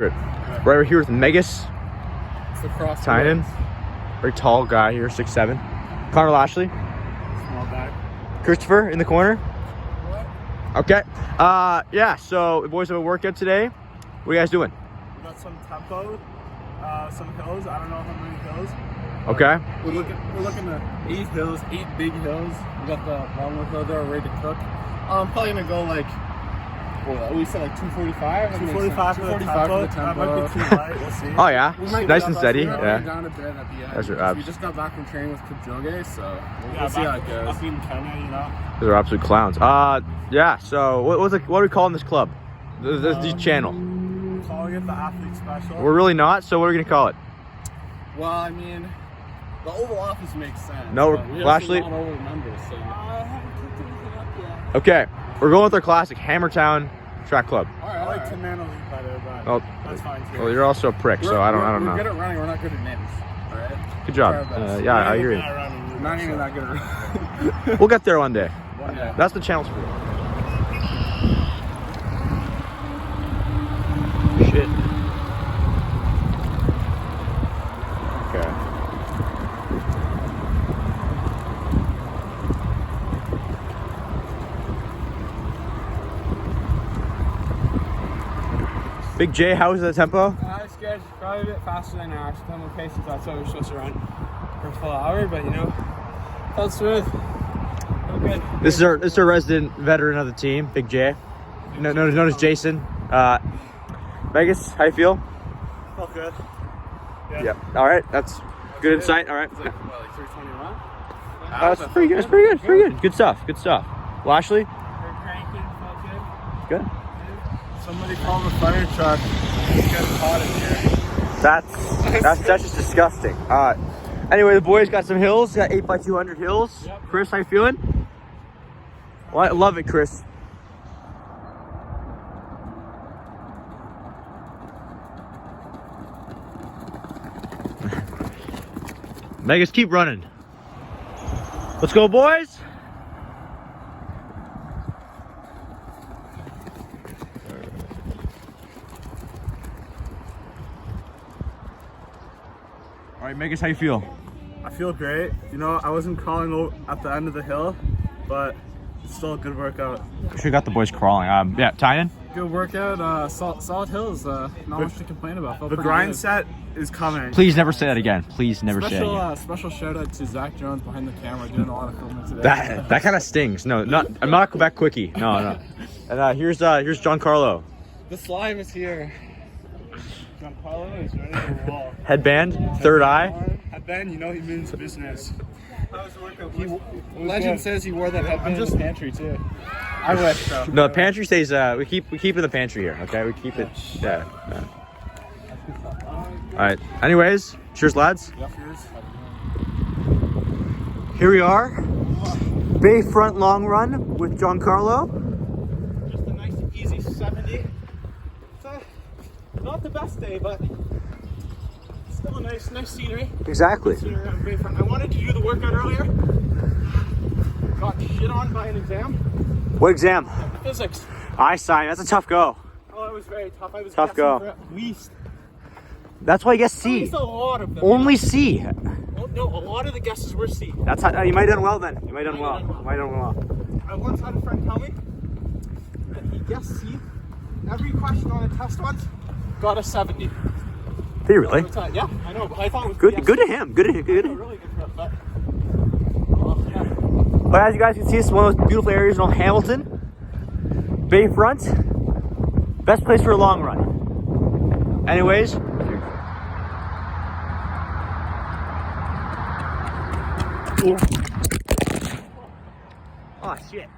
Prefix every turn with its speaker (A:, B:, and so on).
A: Right, we're here with Megas Tynan, very tall guy here, 6'7". Connor Lashley,
B: Small guy.
A: Christopher in the corner.
B: What?
A: Okay. Yeah. So the boys have a workout today. What are you guys doing?
B: We got some tempo, some hills. I don't know how many hills.
A: Okay.
B: We're looking at 8 hills, 8 big hills. We got the long hill there ready to cook. Probably gonna go like. Well, we said like 245.
C: 245 for the tempo. That might be too light. We'll see.
A: Oh yeah. Nice and steady.
B: We're
A: Yeah.
B: down a bit at the end.
A: That's your abs.
B: We just got back from training with Kipchoge, so we'll see how it goes.
C: Up in Kenya, you know.
A: Those are absolute clowns. Yeah. So what are we calling this club? This channel.
C: Calling it the athlete special.
A: We're really not. So what are we gonna call it?
B: Well, I mean, the Oval Office makes sense.
A: No,
B: we
A: Lashley.
B: not over members, so.
C: I haven't cooked anything up yet.
A: Okay. We're going with our classic Hammertown Track Club.
B: Alright,
C: I like Tomatoes better, but
A: Oh,
C: that's fine too.
A: well, you're also a prick, so I don't
B: We're
A: know.
B: good at running, we're not good at names. Alright?
A: Good job.
B: Try our best.
A: Yeah, I agree.
B: We're not even that good at running.
A: We'll get there one day.
B: One day.
A: That's the channel's for. Shit. Okay. Big J, how was the tempo?
D: It's good. Probably a bit faster than our normal pace. That's what we're supposed to run for a full hour, but you know, felt smooth. Felt good.
A: This is our resident veteran of the team, Big J. Known as Jason. Vegas, how you feel?
C: Felt good.
A: Yeah. All right, that's good insight. All right.
B: It's like, what, like 321?
A: That's pretty good. It's pretty good. Pretty good. Good stuff. Good stuff. Lashley,
D: We're cranking. Felt good.
A: good.
C: Somebody called the fire truck. It's getting hot in here.
A: That's just disgusting. Anyway, the boys got some hills. Got 8x200 hills.
D: Yep.
A: Chris, how you feeling? Well, I love it, Chris. Megas, keep running. Let's go, boys. All right, Megas, how you feel?
C: I feel great. You know, I wasn't crawling at the end of the hill, but it's still a good workout.
A: We should have got the boys crawling. Yeah, Tynan?
B: Good workout. Solid hills. Not much to complain about. Felt
C: The
B: pretty
C: grind
B: good.
C: set is coming.
A: Please never say that again. Please never say that again.
B: Special shout out to Zach Jones behind the camera doing a lot of filming today.
A: That kind of stings. No, I'm not Quebec quickie. No. And here's Giancarlo.
B: The slime is here.
C: Giancarlo is ready to roll.
A: Headband, third eye.
C: And then you know he means business.
B: Legend says he wore that headband in his pantry too. I wish so.
A: No, the pantry stays. We keep it in the pantry here. Okay, we keep it. Yeah. All right. Anyways, cheers, lads. Here we are, Bayfront long run with Giancarlo.
D: Just a nice, easy 70. It's not the best day, but still a nice scenery.
A: Exactly.
D: Scenery on Bayfront. I wanted to do the workout earlier. Got shit on by an exam.
A: What exam?
D: Physics.
A: Einstein. That's a tough go.
D: Oh, it was very tough. I was
A: Tough
D: guessing
A: go.
D: for at least
A: That's why I guess C.
D: a lot of them.
A: Only C.
D: Oh, no, a lot of the guesses were C.
A: That's how you might have done well then. You might have done well.
D: I once had a friend tell me that he guessed C. Every question on the test once got a 70.
A: Did you really?
D: Yeah, I know. But I thought it was
A: Good.
D: BS.
A: Good to him. Good to him. Good to him.
D: Really good for it, but yeah.
A: But as you guys can see, this is one of those beautiful areas in Hamilton. Bayfront. Best place for a long run. Anyways. Oh shit.